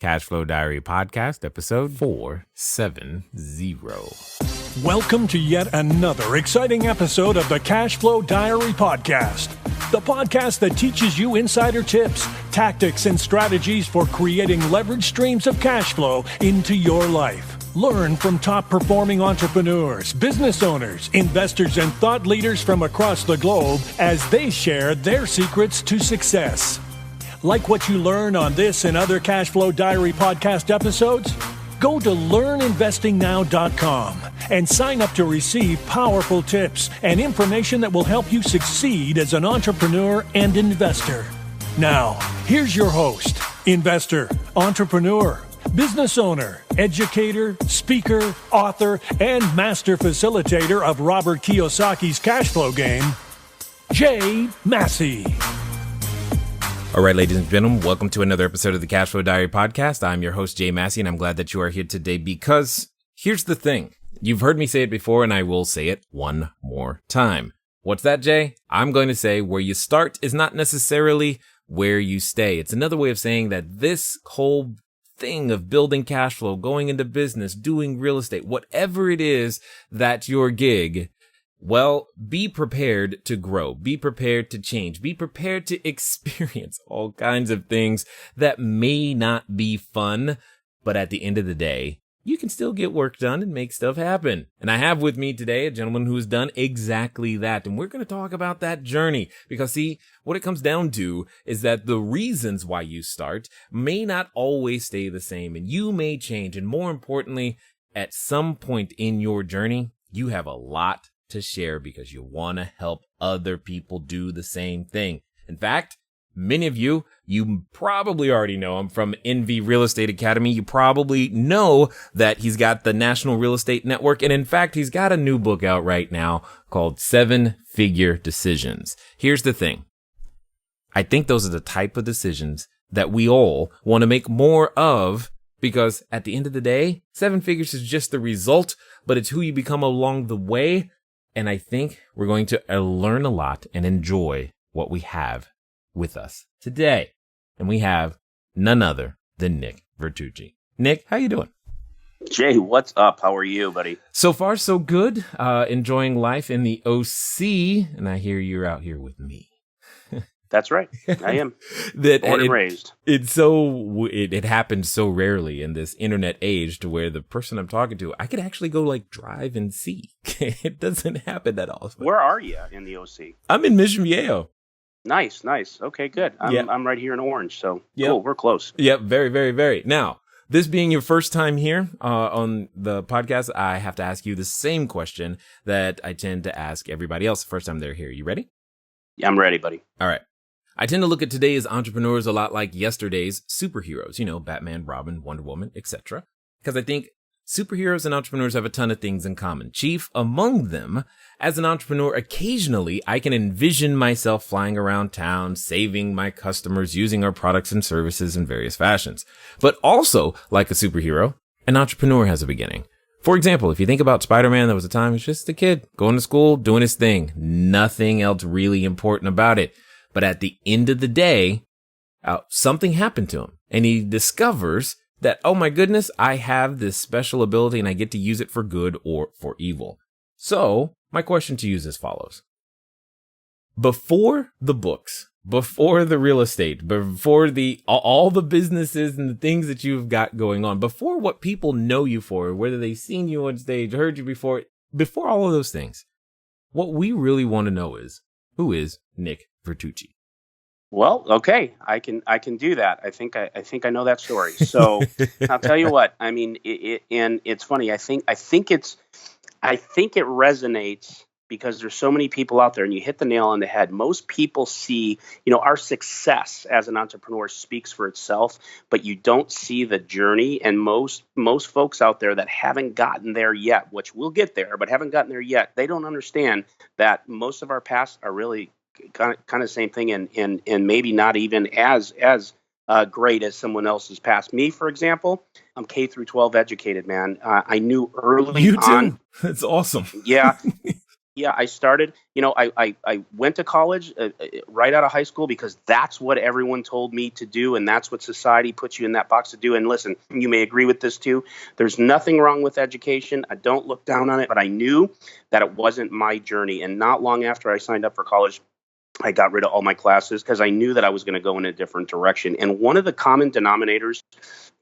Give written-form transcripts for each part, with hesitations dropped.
Cashflow Diary podcast, episode 470. Welcome to yet another exciting episode of the Cashflow Diary podcast, the podcast that teaches you insider tips, tactics, and strategies for creating leverage streams of cash flow into your life. Learn from top-performing entrepreneurs, business owners, investors, and thought leaders from across the globe as they share their secrets to success. Like what you learn on this and other Cashflow Diary podcast episodes? Go to learninvestingnow.com and sign up to receive powerful tips and information that will help you succeed as an entrepreneur and investor. Now, here's your host, investor, entrepreneur, business owner, educator, speaker, author, and master facilitator of Robert Kiyosaki's Cashflow game, Jay Massey. All right, ladies and gentlemen, welcome to another episode of the Cashflow Diary podcast. I'm your host, Jay Massey, and I'm glad that you are here today because here's the thing. You've heard me say it before, and I will say it one more time. What's that, Jay? I'm going to say where you start is not necessarily where you stay. It's another way of saying that this whole thing of building cash flow, going into business, doing real estate, whatever it is that's your gig, well, be prepared to grow, be prepared to change, be prepared to experience all kinds of things that may not be fun, but at the end of the day, you can still get work done and make stuff happen. And I have with me today a gentleman who has done exactly that. And we're going to talk about that journey because, see, what it comes down to is that the reasons why you start may not always stay the same, and you may change. And more importantly, at some point in your journey, you have a lot to share because you want to help other people do the same thing. In fact, many of you probably already know him from NV Real Estate Academy. You probably know that he's got the National Real Estate Network. And in fact, he's got a new book out right now called 7-Figure Decisions. Here's the thing. I think those are the type of decisions that we all want to make more of, because at the end of the day, 7 figures is just the result, but it's who you become along the way. And I think we're going to learn a lot and enjoy what we have with us today. And we have none other than Nick Vertucci. Nick, how you doing? Jay, what's up? How are you, buddy? So far, so good. Enjoying life in the OC. And I hear you're out here with me. That's right. I am. Born and raised. It happens so rarely in this internet age to where the person I'm talking to, I could actually go like drive and see. It doesn't happen that often. Where are you in the OC? I'm in Mission Viejo. Nice. Okay, good. I'm right here in Orange, so cool. We're close. Yep, very, very, very. Now, this being your first time here on the podcast, I have to ask you the same question that I tend to ask everybody else the first time they're here. You ready? Yeah, I'm ready, buddy. All right. I tend to look at today's entrepreneurs a lot like yesterday's superheroes, Batman, Robin, Wonder Woman, etc. Because I think superheroes and entrepreneurs have a ton of things in common. Chief among them, as an entrepreneur, occasionally I can envision myself flying around town, saving my customers, using our products and services in various fashions. But also, like a superhero, an entrepreneur has a beginning. For example, if you think about Spider-Man, there was a time he was just a kid going to school, doing his thing. Nothing else really important about it. But at the end of the day, something happened to him, and he discovers that, oh my goodness, I have this special ability and I get to use it for good or for evil. So my question to you is as follows. Before the books, before the real estate, before all the businesses and the things that you've got going on, before what people know you for, whether they've seen you on stage, heard you before all of those things, what we really want to know is, who is Nick Vertucci? Well, okay, I can do that. I think I know that story. So I'll tell you what. I mean, and it's funny. I think it resonates because there's so many people out there, and you hit the nail on the head. Most people see, our success as an entrepreneur speaks for itself, but you don't see the journey. And most folks out there that haven't gotten there yet, which we'll get there, but haven't gotten there yet, they don't understand that most of our past are really kind of same thing, and maybe not even as great as someone else's past. Me, for example, I'm K through 12 educated, man. I knew early you too. on. That's awesome. Yeah. Yeah, I started, I went to college right out of high school because that's what everyone told me to do. And that's what society puts you in that box to do. And listen, you may agree with this too. There's nothing wrong with education. I don't look down on it, but I knew that it wasn't my journey. And not long after I signed up for college, I got rid of all my classes because I knew that I was going to go in a different direction. And one of the common denominators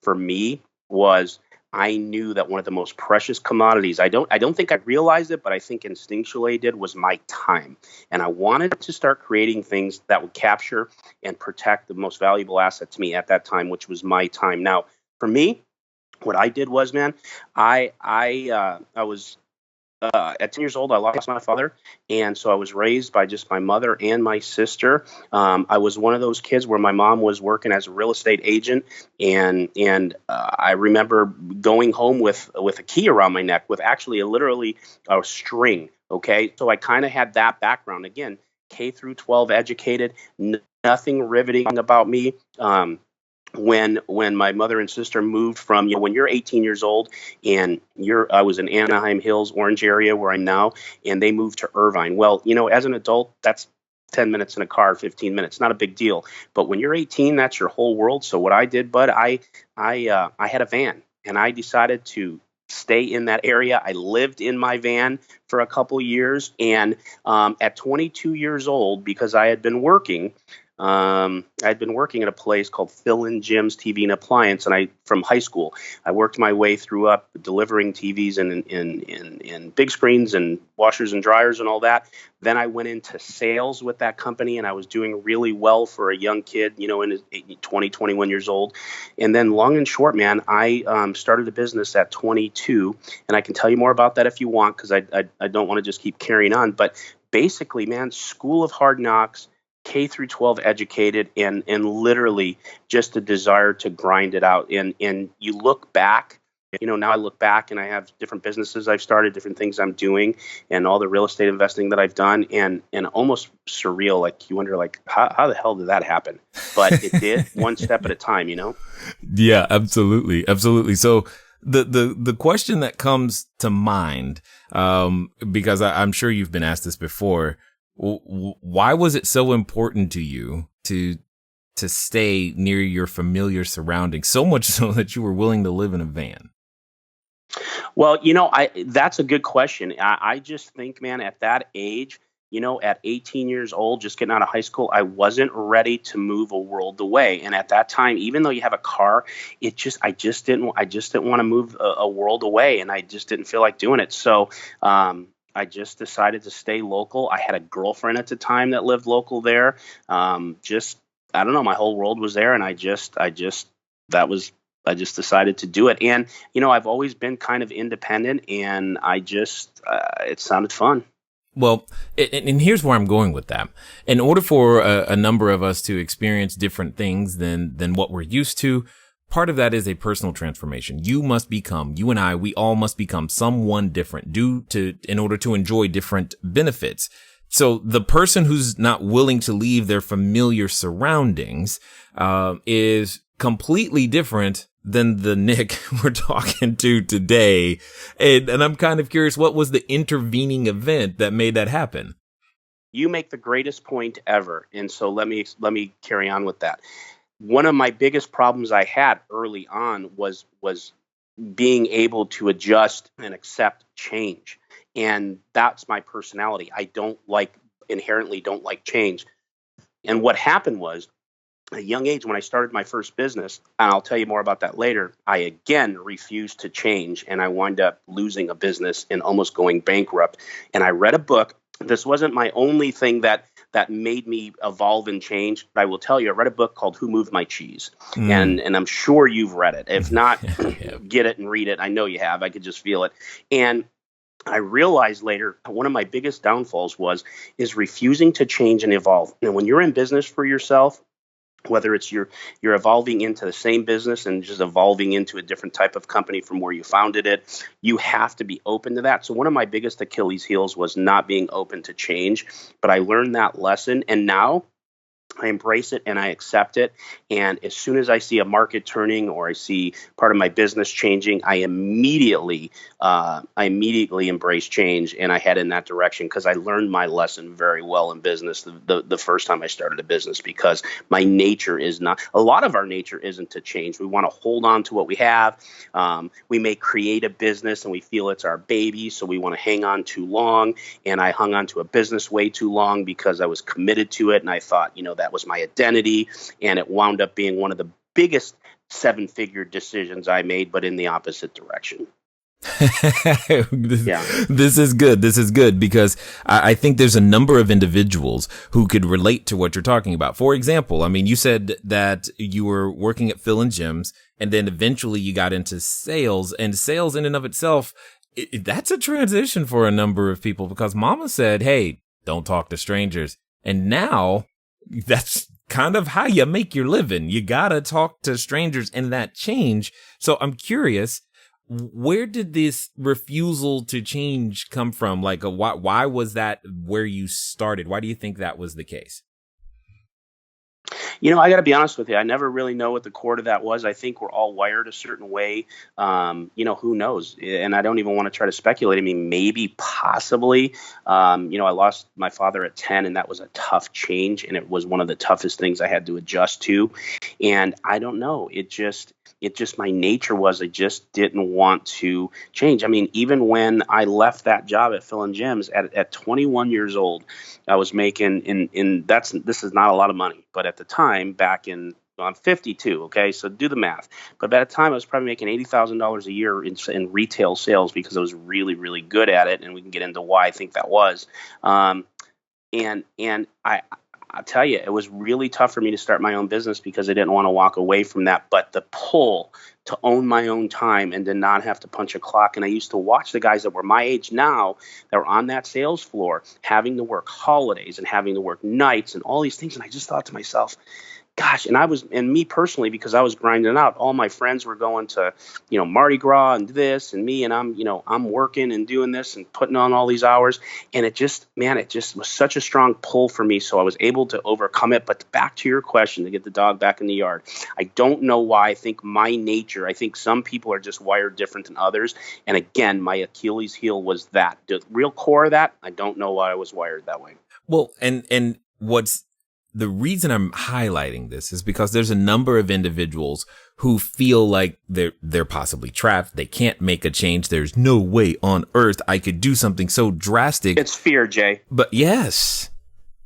for me was I knew that one of the most precious commodities, I don't think I realized it, but I think instinctually I did, was my time. And I wanted to start creating things that would capture and protect the most valuable asset to me at that time, which was my time. Now, for me, what I did was, man, I was at 10 years old, I lost my father. And so I was raised by just my mother and my sister. I was one of those kids where my mom was working as a real estate agent. And I remember going home with a key around my neck with actually literally a string. Okay. So I kind of had that background. Again, K through 12 educated, nothing riveting about me. When my mother and sister moved from, when you're 18 years old and I was in Anaheim Hills, Orange area where I'm now, and they moved to Irvine. Well, as an adult, that's 10 minutes in a car, 15 minutes, not a big deal. But when you're 18, that's your whole world. So what I did, bud, I had a van and I decided to stay in that area. I lived in my van for a couple years. And at 22 years old, because I'd been working at a place called Phil and Jim's TV and Appliance, and from high school, I worked my way through up delivering TVs and in big screens and washers and dryers and all that. Then I went into sales with that company, and I was doing really well for a young kid, in his 20, 21 years old. And then long and short, man, I started a business at 22, and I can tell you more about that if you want, because I don't want to just keep carrying on. But basically, man, School of Hard Knocks, K through 12 educated, and literally just a desire to grind it out. And you look back, now I look back and I have different businesses I've started, different things I'm doing, and all the real estate investing that I've done, and almost surreal. Like you wonder, like how the hell did that happen? But it did, one step at a time. Yeah, absolutely, absolutely. So the question that comes to mind, because I'm sure you've been asked this before. Why was it so important to you to stay near your familiar surroundings, so much so that you were willing to live in a van? Well, that's a good question. I just think, man, at that age, at 18 years old, just getting out of high school, I wasn't ready to move a world away. And at that time, even though you have a car, I just didn't want to move a world away, and I just didn't feel like doing it. So, I just decided to stay local. I had a girlfriend at the time that lived local there. I don't know, my whole world was there, and I just decided to do it. And, I've always been kind of independent, and it sounded fun. Well, and here's where I'm going with that. In order for a number of us to experience different things than what we're used to, part of that is a personal transformation. You and I, we all must become someone different in order to enjoy different benefits. So the person who's not willing to leave their familiar surroundings, is completely different than the Nick we're talking to today. And I'm kind of curious, what was the intervening event that made that happen? You make the greatest point ever. And so let me carry on with that. One of my biggest problems I had early on was being able to adjust and accept change. And that's my personality. I inherently don't like change. And what happened was, at a young age, when I started my first business, and I'll tell you more about that later, I again refused to change, and I wound up losing a business and almost going bankrupt. And I read a book. This wasn't my only thing that made me evolve and change. But I will tell you, I read a book called Who Moved My Cheese? And I'm sure you've read it. If not, get it and read it. I know you have. I could just feel it. And I realized later, one of my biggest downfalls is refusing to change and evolve. And when you're in business for yourself, whether it's you're evolving into the same business and just evolving into a different type of company from where you founded it, you have to be open to that. So one of my biggest Achilles heels was not being open to change, but I learned that lesson. And now I embrace it and I accept it. And as soon as I see a market turning or I see part of my business changing, I immediately embrace change and I head in that direction because I learned my lesson very well in business the first time I started a business, because my nature is not, a lot of our nature isn't to change. We want to hold on to what we have. We may create a business and we feel it's our baby, so we want to hang on too long. And I hung on to a business way too long because I was committed to it and I thought, that was my identity, and it wound up being one of the biggest 7-figure decisions I made, but in the opposite direction. This is good. This is good because I think there's a number of individuals who could relate to what you're talking about. For example, I mean, you said that you were working at Phil and Jim's and then eventually you got into sales, and sales in and of itself, that's a transition for a number of people because mama said, hey, don't talk to strangers. And now that's kind of how you make your living. You gotta talk to strangers, and that change. So I'm curious, where did this refusal to change come from? Like, why was that where you started? Why do you think that was the case? I got to be honest with you. I never really know what the core to that was. I think we're all wired a certain way. Who knows? And I don't even want to try to speculate. I mean, maybe, possibly. I lost my father at 10, and that was a tough change. And it was one of the toughest things I had to adjust to. And I don't know. It just my nature was I just didn't want to change. I mean, even when I left that job at Phil and Jim's at 21 years old, I was making this is not a lot of money, but at the time I'm 52. Okay. So do the math. But by the time I was probably making $80,000 a year in retail sales because I was really, really good at it. And we can get into why I think that was. I'll tell you, it was really tough for me to start my own business because I didn't want to walk away from that. But the pull to own my own time and to not have to punch a clock. And I used to watch the guys that were my age now that were on that sales floor having to work holidays and having to work nights and all these things. And I just thought to myself, gosh, and me personally, because I was grinding out, all my friends were going to, Mardi Gras and this and me, and I'm working and doing this and putting on all these hours. And it just was such a strong pull for me. So I was able to overcome it. But back to your question, to get the dog back in the yard, I don't know why. I think my nature, I think some people are just wired different than others. And again, my Achilles heel was that. The real core of that, I don't know why I was wired that way. Well, and what's the reason I'm highlighting this is because there's a number of individuals who feel like they're possibly trapped. They can't make a change. There's no way on earth I could do something so drastic. It's fear, Jay. But yes,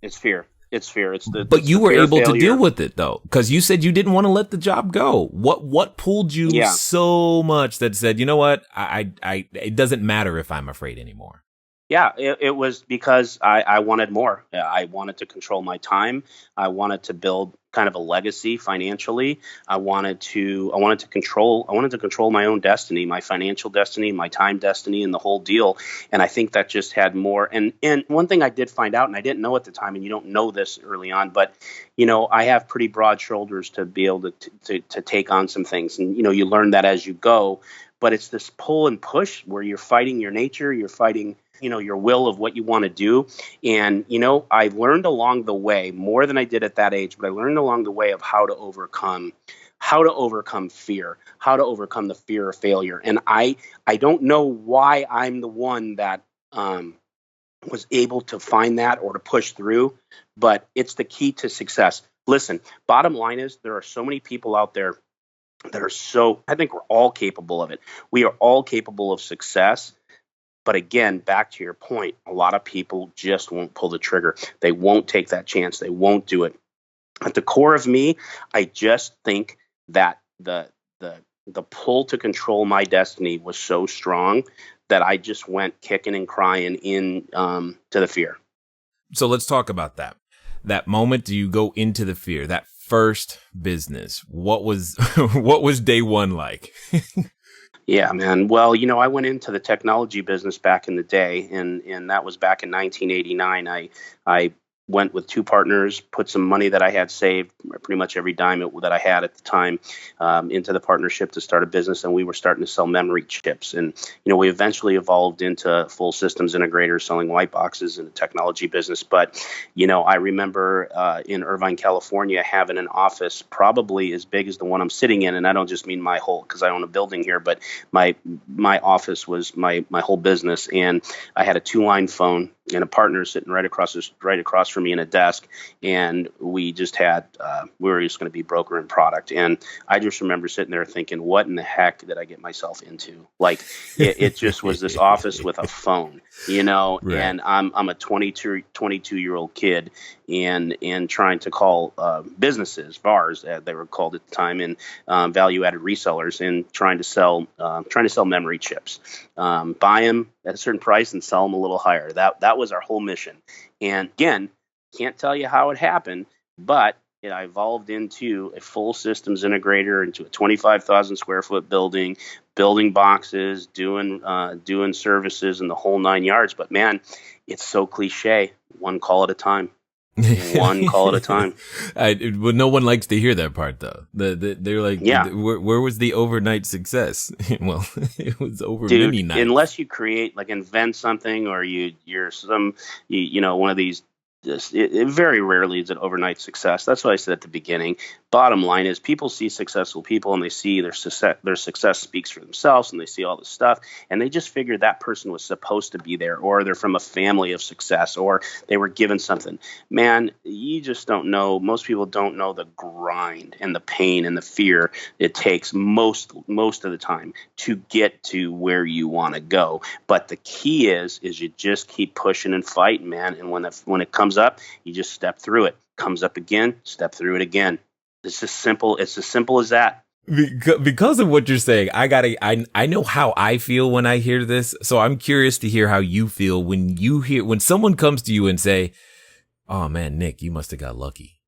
it's fear. It's fear. But you were able to deal with it though, because you said you didn't want to let the job go. What pulled you so much that said, you know what, it doesn't matter if I'm afraid anymore? Yeah, it was because I wanted more. I wanted to control my time. I wanted to build kind of a legacy financially. I wanted to control my own destiny, my financial destiny, my time destiny, and the whole deal. And I think that just had more. And one thing I did find out, and I didn't know at the time, and you don't know this early on, but I have pretty broad shoulders to be able to take on some things. And you learn that as you go. But it's this pull and push where you're fighting your nature, you're fighting your will of what you want to do. And, I learned along the way more than I did at that age, but I learned along the way of how to overcome fear, how to overcome the fear of failure. And I don't know why I'm the one that was able to find that or to push through, but it's the key to success. Listen, bottom line is there are so many people out there that are I think we're all capable of it. We are all capable of success. But again, back to your point, a lot of people just won't pull the trigger. They won't take that chance. They won't do it. At the core of me, I just think that the pull to control my destiny was so strong that I just went kicking and crying to the fear. So let's talk about that. That moment you go into the fear, that first business. What was day one like? Yeah, man. Well, I went into the technology business back in the day, and that was back in 1989. I went with two partners, put some money that I had saved, pretty much every dime that I had at the time, into the partnership to start a business. And we were starting to sell memory chips. And, we eventually evolved into full systems integrators selling white boxes in the technology business. But, I remember in Irvine, California, having an office probably as big as the one I'm sitting in. And I don't just mean my whole, because I own a building here, but my office was my whole business. And I had a 2-line phone and a partner sitting right across from me in a desk, and we just had we were just going to be broker and product. And I just remember sitting there thinking, what in the heck did I get myself into? Like it just was this office with a phone, Right. And I'm a 22-year-old kid and trying to call businesses, VARs they were called at the time, and value-added resellers, and trying to sell memory chips, buy them at a certain price and sell them a little higher. That was our whole mission. And again, can't tell you how it happened, but it evolved into a full systems integrator, into a 25,000 square foot building, building boxes, doing services, and the whole 9 yards. But man, it's so cliche. One call at a time. One call at a time. Well, no one likes to hear that part, though. They're like, yeah. Where was the overnight success? Well, it was over Dude, many nights. Unless you invent something, or you're one of these. It very rarely is an overnight success. That's what I said at the beginning. Bottom line is, people see successful people and they see their success speaks for themselves, and they see all this stuff, and they just figure that person was supposed to be there, or they're from a family of success, or they were given something. Man, you just don't know. Most people don't know the grind and the pain and the fear it takes most of the time to get to where you want to go. But the key is you just keep pushing and fighting, man. And when it comes up, you just step through it. Comes up again, step through it again. It's as simple as that. Because of what you're saying, I know how I feel when I hear this. So I'm curious to hear how you feel when someone comes to you and say, "Oh man, Nick, you must have got lucky."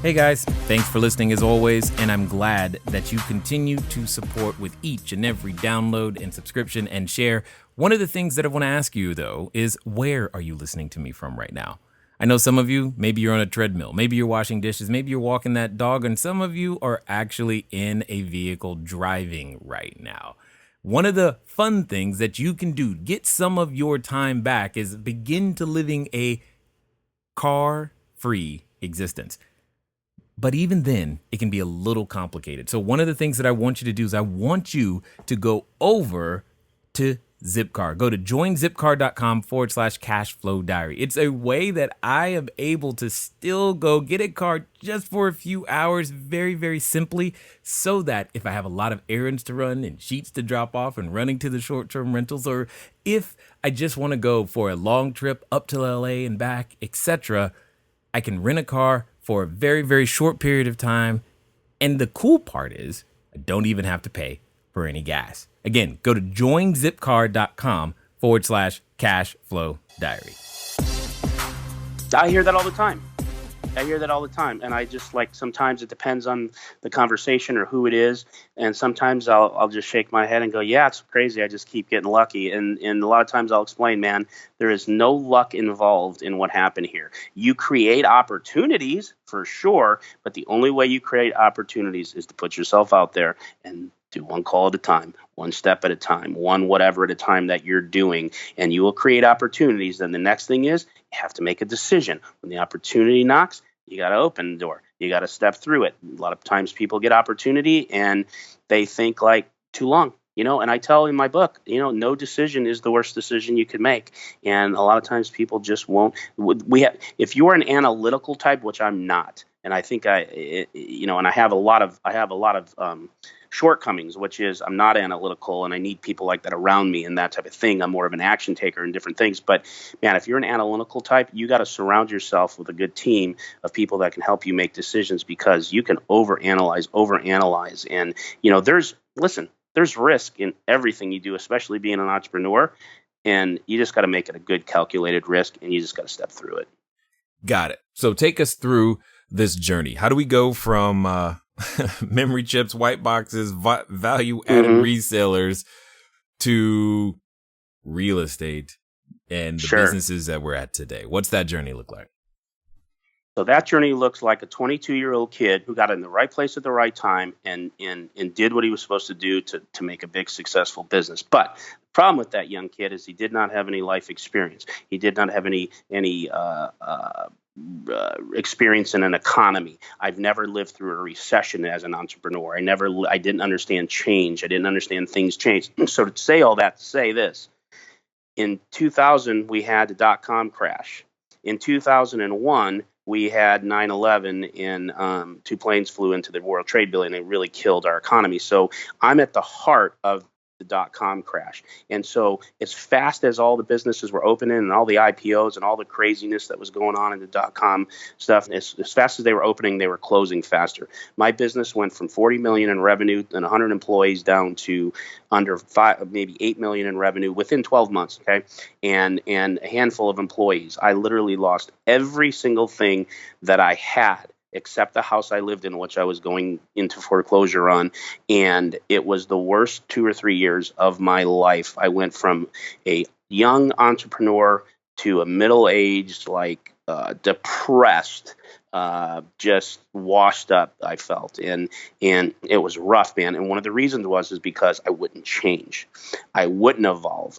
Hey guys, thanks for listening as always, and I'm glad that you continue to support with each and every download and subscription and share. One of the things that I want to ask you, though, is where are you listening to me from right now? I know some of you, maybe you're on a treadmill, maybe you're washing dishes, maybe you're walking that dog, and some of you are actually in a vehicle driving right now. One of the fun things that you can do to get some of your time back is begin to living a car-free existence. But even then, it can be a little complicated. So one of the things that I want you to do is I want you to go over to Zipcar. Go to joinzipcar.com/cashflow diary. It's a way that I am able to still go get a car just for a few hours, very, very simply, so that if I have a lot of errands to run and sheets to drop off and running to the short-term rentals, or if I just want to go for a long trip up to LA and back, etc., I can rent a car for a very, very short period of time. And the cool part is I don't even have to pay for any gas. Again, go to joinzipcar.com/cashflow diary. I hear that all the time. And I just sometimes it depends on the conversation or who it is. And sometimes I'll just shake my head and go, yeah, it's crazy. I just keep getting lucky. And a lot of times I'll explain, man, there is no luck involved in what happened here. You create opportunities for sure, but the only way you create opportunities is to put yourself out there and do one call at a time, one step at a time, one whatever at a time that you're doing, and you will create opportunities. Then the next thing is you have to make a decision. When the opportunity knocks, you got to open the door. You got to step through it. A lot of times people get opportunity and they think too long, and I tell in my book, no decision is the worst decision you could make. And a lot of times people just won't. If you're an analytical type, which I'm not, and I think and I have a lot of shortcomings, which is I'm not analytical and I need people like that around me and that type of thing. I'm more of an action taker and different things. But man, if you're an analytical type, you got to surround yourself with a good team of people that can help you make decisions, because you can overanalyze. And, there's risk in everything you do, especially being an entrepreneur. And you just got to make it a good calculated risk, and you just got to step through it. Got it. So take us through this journey. How do we go from memory chips, white boxes, value-added resellers to real estate, and the Sure. businesses that we're at today? What's that journey look like? So that journey looks like a 22-year-old kid who got in the right place at the right time and did what he was supposed to do to make a big successful business. But the problem with that young kid is he did not have any life experience. He did not have any experience in an economy. I've never lived through a recession as an entrepreneur. I didn't understand change. I didn't understand things change. So to say all that, to say this, in 2000 we had the dot-com crash. In 2001 we had 9/11 and two planes flew into the World Trade Building and it really killed our economy. So I'm at the heart of the dot-com crash. And so as fast as all the businesses were opening and all the IPOs and all the craziness that was going on in the dot-com stuff, as fast as they were opening, they were closing faster. My business went from 40 million in revenue and 100 employees down to under 5, maybe 8 million in revenue within 12 months. Okay. And a handful of employees. I literally lost every single thing that I had, except the house I lived in, which I was going into foreclosure on. And it was the worst 2 or 3 years of my life. I went from a young entrepreneur to a middle-aged, depressed, just washed up, I felt. And it was rough, man. And one of the reasons is because I wouldn't change. I wouldn't evolve.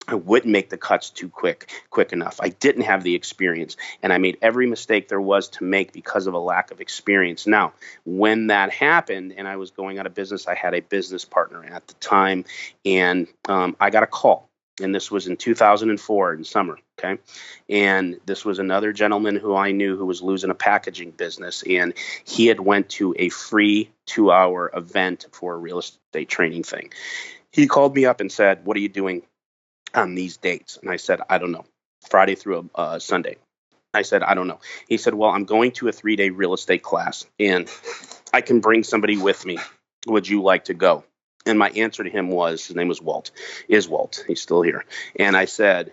I wouldn't make the cuts too quick enough. I didn't have the experience, and I made every mistake there was to make because of a lack of experience. Now, when that happened and I was going out of business, I had a business partner at the time, and I got a call, and this was in 2004 in summer, okay? And this was another gentleman who I knew who was losing a packaging business, and he had went to a free 2-hour event for a real estate training thing. He called me up and said, "What are you doing on these dates?" And I said, "I don't know." Friday through a Sunday. I said, "I don't know." He said, "Well, I'm going to a 3-day real estate class and I can bring somebody with me. Would you like to go?" And my answer to him was, his name was Walt. He's still here. And I said,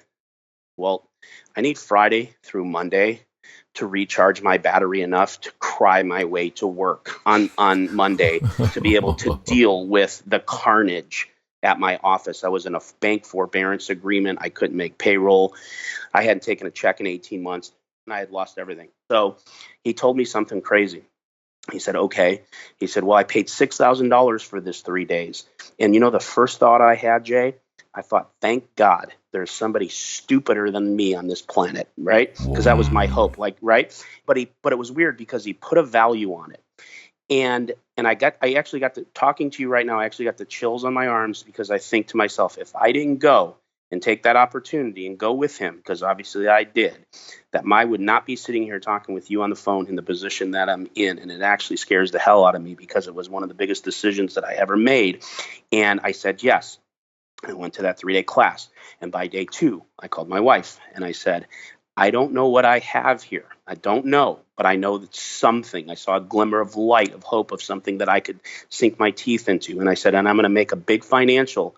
"Well, I need Friday through Monday to recharge my battery enough to cry my way to work on Monday to be able to deal with the carnage at my office." I was in a bank forbearance agreement. I couldn't make payroll. I hadn't taken a check in 18 months, and I had lost everything. So he told me something crazy. He said, "Okay." He said, "Well, I paid $6,000 for this 3 days." And the first thought I had, Jay, I thought, thank God there's somebody stupider than me on this planet, right? Because that was my hope, right? But it was weird because he put a value on it. And I actually got to talking to you right now. I actually got the chills on my arms because I think to myself, if I didn't go and take that opportunity and go with him, because obviously I did, that I would not be sitting here talking with you on the phone in the position that I'm in. And it actually scares the hell out of me because it was one of the biggest decisions that I ever made. And I said yes. I went to that 3-day class. And by day 2, I called my wife and I said, "I don't know what I have here. I don't know, but I know that something." I saw a glimmer of light, of hope, of something that I could sink my teeth into. And I said, "And I'm going to make a big financial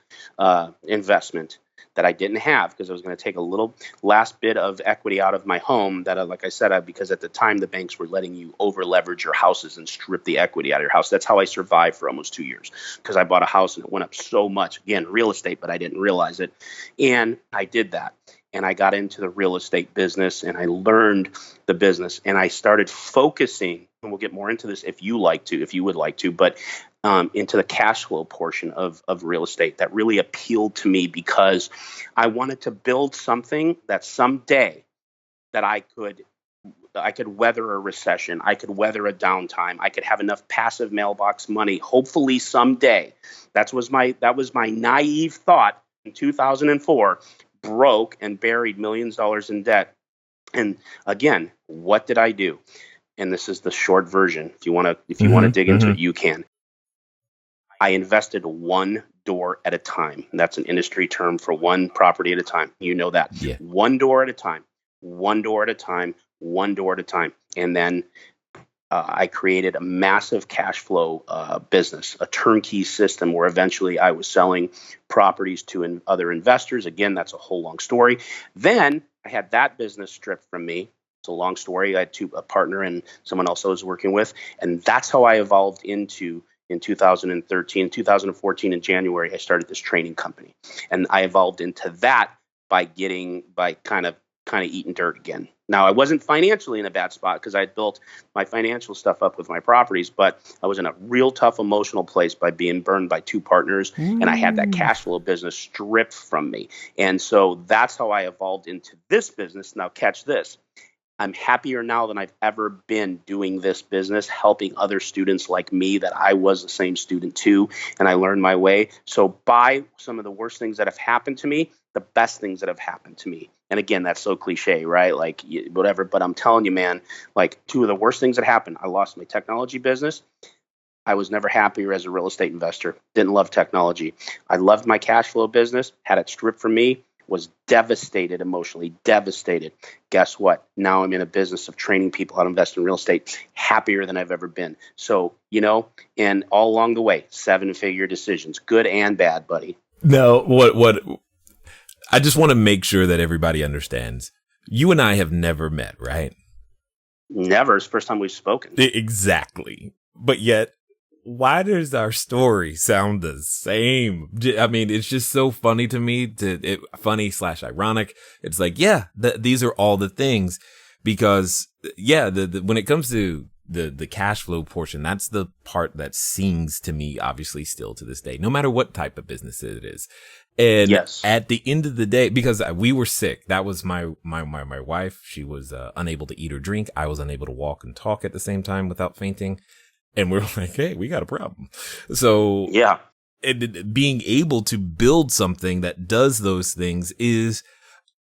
investment that I didn't have because I was going to take a little last bit of equity out of my home that, like I said, because at the time the banks were letting you over leverage your houses and strip the equity out of your house. That's how I survived for almost 2 years because I bought a house and it went up so much. Again, real estate, but I didn't realize it. And I did that. And I got into the real estate business and I learned the business and I started focusing, and we'll get more into this if you would like to, but into the cash flow portion of real estate that really appealed to me because I wanted to build something that someday that I could weather a recession. I could weather a downtime. I could have enough passive mailbox money. Hopefully someday. That was my naive thought in 2004. Broke and buried millions of dollars in debt. And again, what did I do? And this is the short version. If you want to dig into it, you can. I invested one door at a time. And that's an industry term for one property at a time. You know that. Yeah. One door at a time, one door at a time, one door at a time. And then I created a massive cash flow business, a turnkey system where eventually I was selling properties to other investors. Again, that's a whole long story. Then I had that business stripped from me. It's a long story. I had a partner and someone else I was working with. And that's how I evolved into, in 2013, 2014 in January, I started this training company. And I evolved into that by kind of eating dirt again. Now, I wasn't financially in a bad spot because I had built my financial stuff up with my properties, but I was in a real tough emotional place by being burned by two partners, and I had that cash flow business stripped from me. And so that's how I evolved into this business. Now, catch this. I'm happier now than I've ever been doing this business, helping other students like me that I was the same student too, and I learned my way. So by some of the worst things that have happened to me, the best things that have happened to me. And again, that's so cliche, right? Like whatever, but I'm telling you, man, like two of the worst things that happened. I lost my technology business. I was never happier as a real estate investor. Didn't love technology. I loved my cash flow business, had it stripped from me, was devastated, emotionally devastated. Guess what? Now I'm in a business of training people how to invest in real estate, happier than I've ever been. So, and all along the way, 7-figure decisions, good and bad, buddy. No, what I just want to make sure that everybody understands. You and I have never met, right? Never. It's the first time we've spoken. Exactly. But yet, why does our story sound the same? I mean, it's just so funny to me, funny/ironic. It's like, yeah, these are all the things because, yeah, when it comes to the cash flow portion, that's the part that sings to me, obviously, still to this day, no matter what type of business it is. And yes, at the end of the day, because we were sick, that was my wife. She was unable to eat or drink. I was unable to walk and talk at the same time without fainting. And we're like, hey, we got a problem. So yeah, being able to build something that does those things is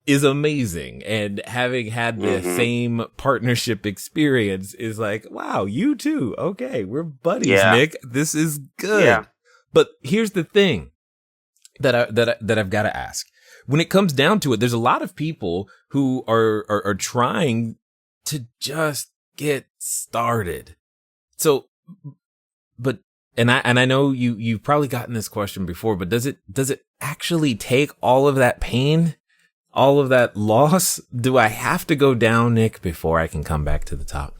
amazing. And having had the same partnership experience is like, wow, you too. Okay, we're buddies, Nick. This is good. Yeah. But here's the thing that I've got to ask. When it comes down to it, there's a lot of people who are trying to just get started. So, but, and I know you've probably gotten this question before, but does it actually take all of that pain, all of that loss? Do I have to go down, Nick, before I can come back to the top?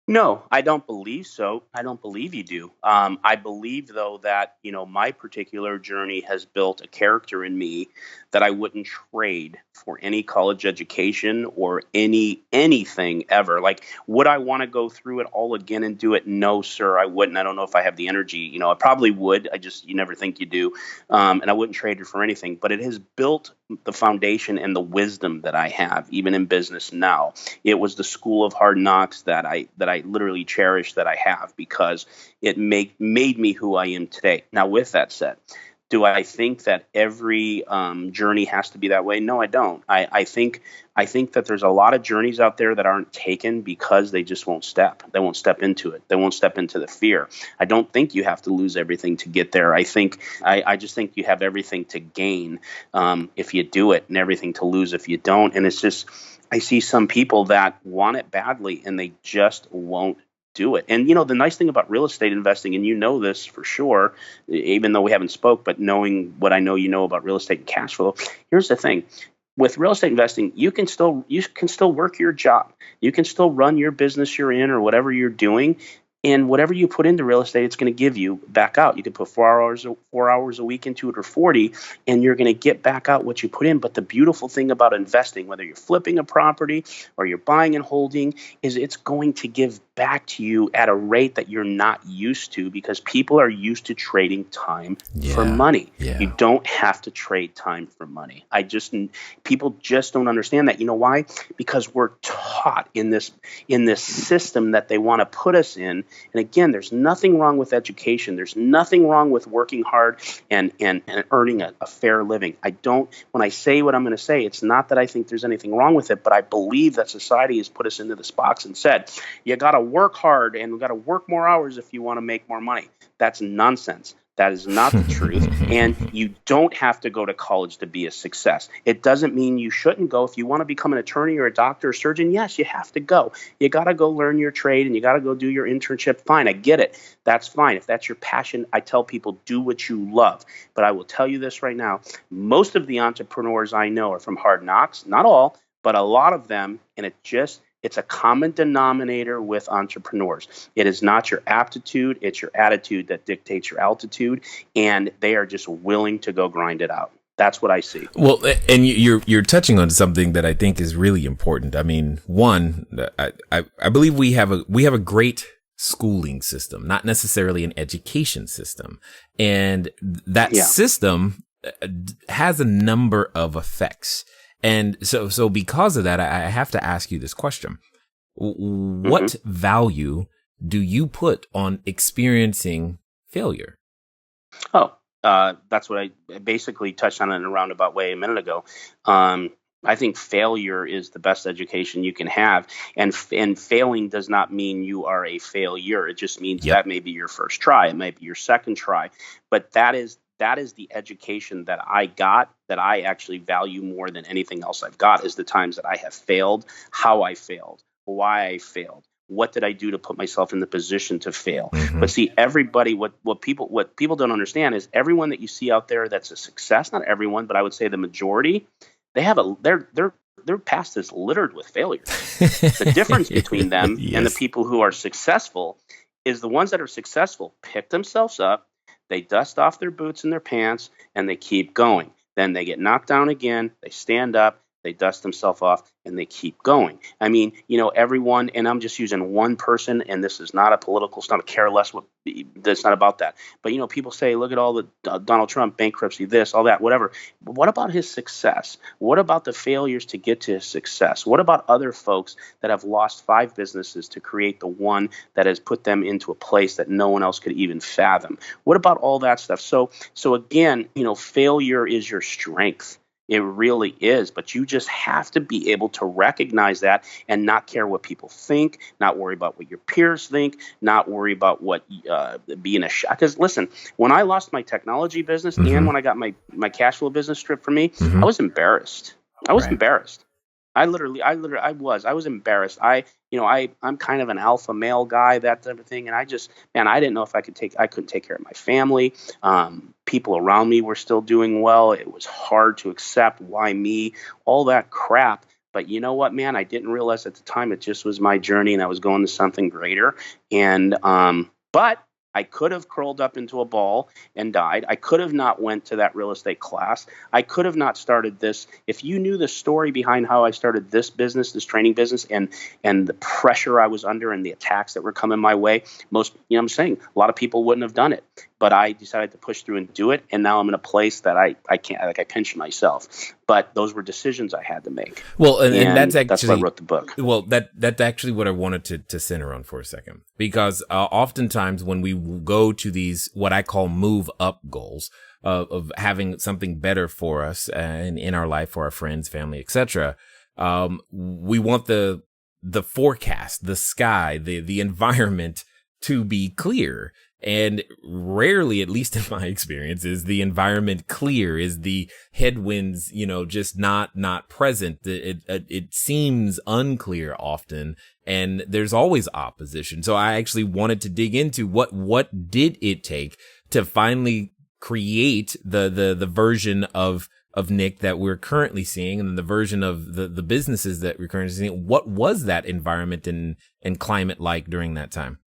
No, I don't believe so. I don't believe you do. I believe, though, that, my particular journey has built a character in me that I wouldn't trade for any college education or anything ever. Like, would I want to go through it all again and do it? No, sir, I wouldn't. I don't know if I have the energy. I probably would. You never think you do. And I wouldn't trade it for anything. But it has built the foundation and the wisdom that I have, even in business now. It was the school of hard knocks that I literally cherish, that I have, because it made me who I am today. Now, with that said, do I think that every journey has to be that way? No, I don't. I think that there's a lot of journeys out there that aren't taken because they just won't step. They won't step into it. They won't step into the fear. I don't think you have to lose everything to get there. I just think you have everything to gain if you do it, and everything to lose if you don't. And it's just, I see some people that want it badly and they just won't do it. And, the nice thing about real estate investing, and this for sure, even though we haven't spoke, but knowing what I know about real estate and cash flow, here's the thing. With real estate investing, you can still work your job. You can still run your business you're in or whatever you're doing. And whatever you put into real estate, it's going to give you back out. You can put 4 hours a week into it, or 40, and you're going to get back out what you put in. But the beautiful thing about investing, whether you're flipping a property or you're buying and holding, is it's going to give back to you at a rate that you're not used to, because people are used to trading time for money. Yeah. You don't have to trade time for money. People just don't understand that. You know why? Because we're taught in this system that they want to put us in. And again, there's nothing wrong with education. There's nothing wrong with working hard and earning a fair living. When I say what I'm going to say, it's not that I think there's anything wrong with it, but I believe that society has put us into this box and said, you got to work hard and you got to work more hours if you want to make more money. That's nonsense. That is not the truth. And you don't have to go to college to be a success. It doesn't mean you shouldn't go. If you want to become an attorney or a doctor or surgeon, yes, you have to go. You got to go learn your trade and you got to go do your internship. Fine, I get it. That's fine. If that's your passion, I tell people, do what you love. But I will tell you this right now. Most of the entrepreneurs I know are from hard knocks. Not all, but a lot of them. And it's a common denominator with entrepreneurs. It is not your aptitude, it's your attitude that dictates your altitude, and they are just willing to go grind it out. That's what I see. Well, and you're touching on something that I think is really important. I mean, one, I believe we have a great schooling system, not necessarily an education system, and that system has a number of effects. And so because of that, I have to ask you this question: what value do you put on experiencing failure? Oh, that's what I basically touched on in a roundabout way a minute ago. I think failure is the best education you can have, and failing does not mean you are a failure. It just means that may be your first try, it might be your second try, but that is the education that I got, that I actually value more than anything else I've got, is the times that I have failed, how I failed, why I failed. What did I do to put myself in the position to fail? But see, everybody, what people don't understand is everyone that you see out there that's a success, not everyone, but I would say the majority, their past is littered with failures. The difference between them and the people who are successful is the ones that are successful pick themselves up, they dust off their boots and their pants, and they keep going. Then they get knocked down again, they stand up, they dust themselves off, and they keep going. I mean, everyone, and I'm just using one person, and this is not a political, it's not a care less, that's not about that. But, people say, look at all the Donald Trump bankruptcy, this, all that, whatever. But what about his success? What about the failures to get to his success? What about other folks that have lost 5 businesses to create the one that has put them into a place that no one else could even fathom? What about all that stuff? So again, failure is your strength. It really is, but you just have to be able to recognize that and not care what people think, not worry about what your peers think, not worry about what being a shot. Because listen, when I lost my technology business and when I got my cash flow business stripped from me, I was embarrassed. I was embarrassed. I was embarrassed. I'm kind of an alpha male guy, that type of thing. And I didn't know if I couldn't take care of my family. People around me were still doing well. It was hard to accept. Why me? All that crap. But you know what, man? I didn't realize at the time it just was my journey and I was going to something greater. And, but I could have curled up into a ball and died. I could have not went to that real estate class. I could have not started this. If you knew the story behind how I started this business, this training business, and the pressure I was under and the attacks that were coming my way, I'm saying a lot of people wouldn't have done it. But I decided to push through and do it. And now I'm in a place that I can't, I pinch myself. But those were decisions I had to make. Well, and that's why I wrote the book. Well, that's actually what I wanted to center on for a second, because oftentimes when we go to these, what I call move up goals of having something better for us and in our life, for our friends, family, etc., we want the forecast, the sky, the environment to be clear. And rarely, at least in my experience, is the environment clear, is the headwinds, just not present. It seems unclear often, and there's always opposition. So I actually wanted to dig into what did it take to finally create the version of Nick that we're currently seeing, and the version of the businesses that we're currently seeing. What was that environment and climate like during that time?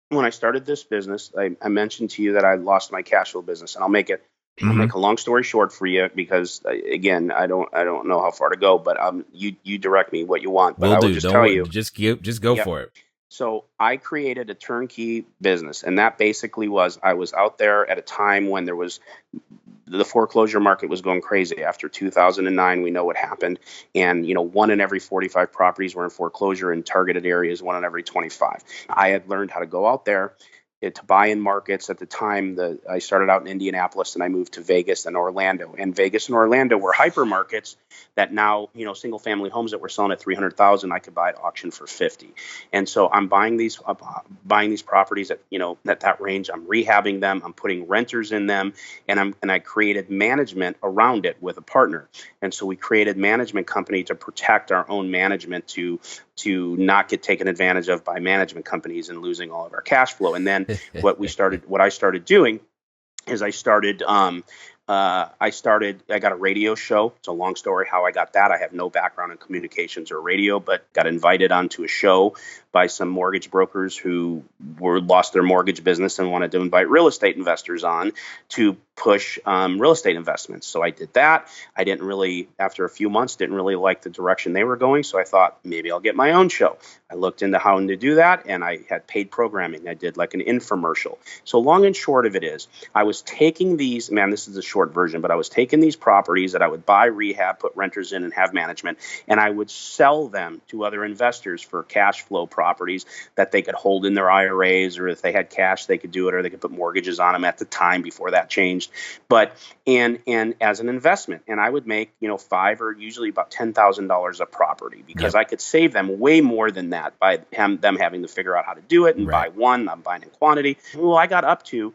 When I started this business, I mentioned to you that I lost my cash flow business, and I'll make a long story short for you, because again, I don't know how far to go, but you direct me what you want. But I will just tell you, just go for it. So I created a turnkey business, and that basically was, I was out there at a time when there was the foreclosure market was going crazy. After 2009, we know what happened. And, 1 in every 45 properties were in foreclosure in targeted areas, 1 in every 25. I had learned how to go out there to buy in markets. At the time, I started out in Indianapolis, and I moved to Vegas and Orlando. And Vegas and Orlando were hyper markets that now, single family homes that were selling at $300,000, I could buy at auction for $50,000. And so I'm buying these properties at that range. I'm rehabbing them. I'm putting renters in them, and I created management around it with a partner. And so we created management company to protect our own management, to not get taken advantage of by management companies and losing all of our cash flow. And then what I started doing is I started I got a radio show. It's a long story how I got that. I have no background in communications or radio, but got invited onto a show by some mortgage brokers who lost their mortgage business and wanted to invite real estate investors on to push real estate investments. So I did that. I didn't really, after a few months, didn't really like the direction they were going. So I thought maybe I'll get my own show. I looked into how to do that, and I had paid programming. I did like an infomercial. So long and short of it is, I was taking these, this is a short version, but I was taking these properties that I would buy, rehab, put renters in, and have management, and I would sell them to other investors for cash flow properties that they could hold in their IRAs, or if they had cash, they could do it, or they could put mortgages on them at the time before that changed. But and as an investment, and I would make $5,000 or usually about $10,000 a property, because I could save them way more than that by them having to figure out how to do it and buy one. I'm buying in quantity. Well, I got up to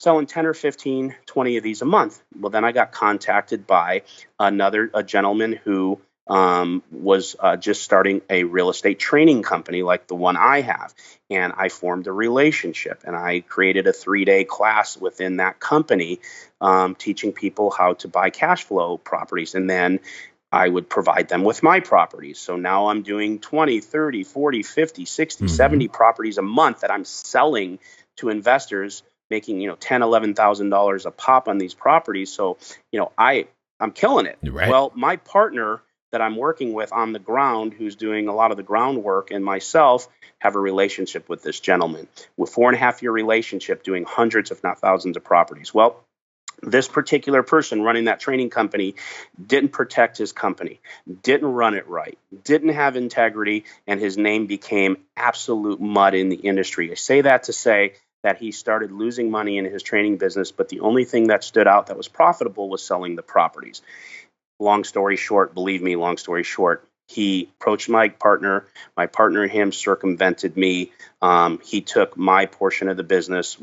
selling 10 or 15, 20 of these a month. Well, then I got contacted by a gentleman who was just starting a real estate training company like the one I have. And I formed a relationship, and I created a 3-day class within that company, teaching people how to buy cash flow properties. And then I would provide them with my properties. So now I'm doing 20, 30, 40, 50, 60, 70 properties a month that I'm selling to investors, making, $10,000, $11,000 a pop on these properties. So, I'm killing it. Right. Well, my partner that I'm working with on the ground, who's doing a lot of the groundwork, and myself have a relationship with this gentleman, with 4.5-year relationship, doing hundreds, if not thousands of properties. Well, this particular person running that training company didn't protect his company, didn't run it right, didn't have integrity, and his name became absolute mud in the industry. I say that to say that he started losing money in his training business, but the only thing that stood out that was profitable was selling the properties. Long story short, believe me, long story short, he approached my partner and him circumvented me. He took my portion of the business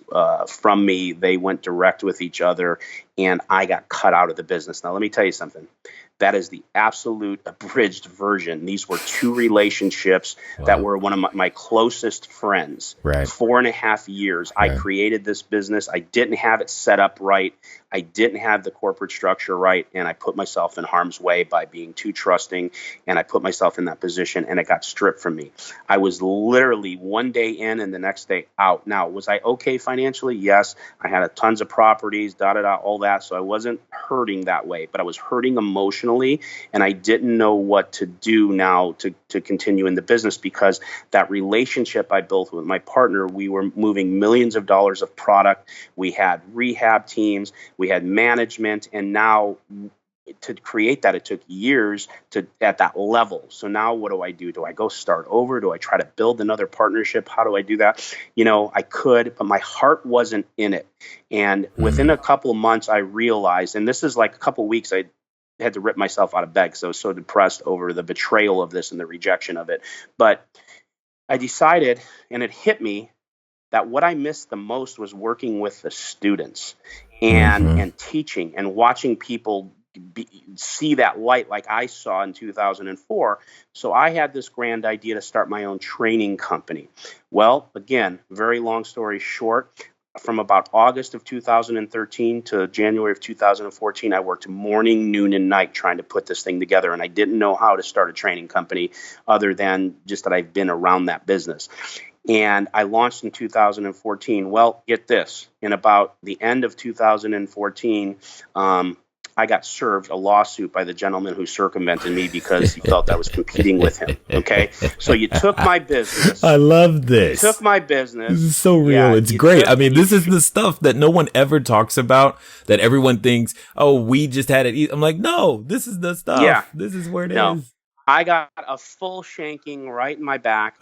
from me. They went direct with each other, and I got cut out of the business. Now, let me tell you something. That is the absolute abridged version. These were two relationships that were one of my closest friends. Right. 4.5 years. I created this business. I didn't have it set up right. I didn't have the corporate structure right. And I put myself in harm's way by being too trusting. And I put myself in that position, and it got stripped from me. I was literally one day in and the next day out. Now, was I okay financially? Yes. I had tons of properties, all that. So I wasn't hurting that way, but I was hurting emotionally. And I didn't know what to do now to continue in the business, because that relationship I built with my partner, we were moving millions of dollars of product. We had rehab teams, we had management, and now to create that, it took years at that level. So now what do I do? Do I go start over? Do I try to build another partnership? How do I do that? I could, but my heart wasn't in it. And within a couple of months, I realized, and this is like a couple of weeks, I had to rip myself out of bed because I was so depressed over the betrayal of this and the rejection of it. But I decided, and it hit me, that what I missed the most was working with the students and teaching and watching people see that light like I saw in 2004. So I had this grand idea to start my own training company. Well, again, very long story short, from about August of 2013 to January of 2014, I worked morning, noon, and night trying to put this thing together. And I didn't know how to start a training company other than just that I've been around that business. And I launched in 2014. Well, get this. In about the end of 2014, I got served a lawsuit by the gentleman who circumvented me because he felt I was competing with him. Okay. So you took my business. I love this. You took my business. This is so real. It's great. This is the stuff that no one ever talks about, that everyone thinks, oh, we just had it. I'm like, no, this is the stuff. Yeah. This is where it is. I got a full shanking right in my back,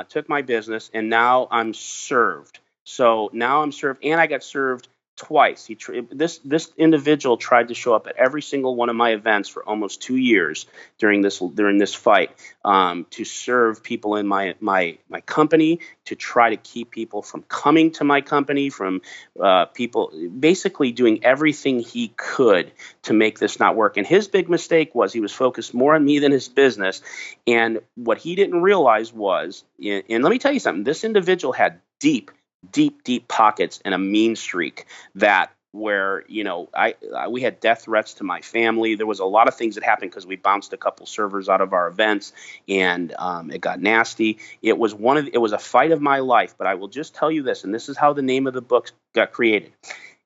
took my business, and now I'm served. So now I'm served, and I got served twice. This individual tried to show up at every single one of my events for almost 2 years during this fight, to serve people in my company, to try to keep people from coming to my company, from people basically doing everything he could to make this not work. And his big mistake was he was focused more on me than his business. And what he didn't realize was, and let me tell you something, this individual had deep pockets and a mean streak that where, we had death threats to my family. There was a lot of things that happened because we bounced a couple servers out of our events, and it got nasty. It was a fight of my life. But I will just tell you this, and this is how the name of the book got created.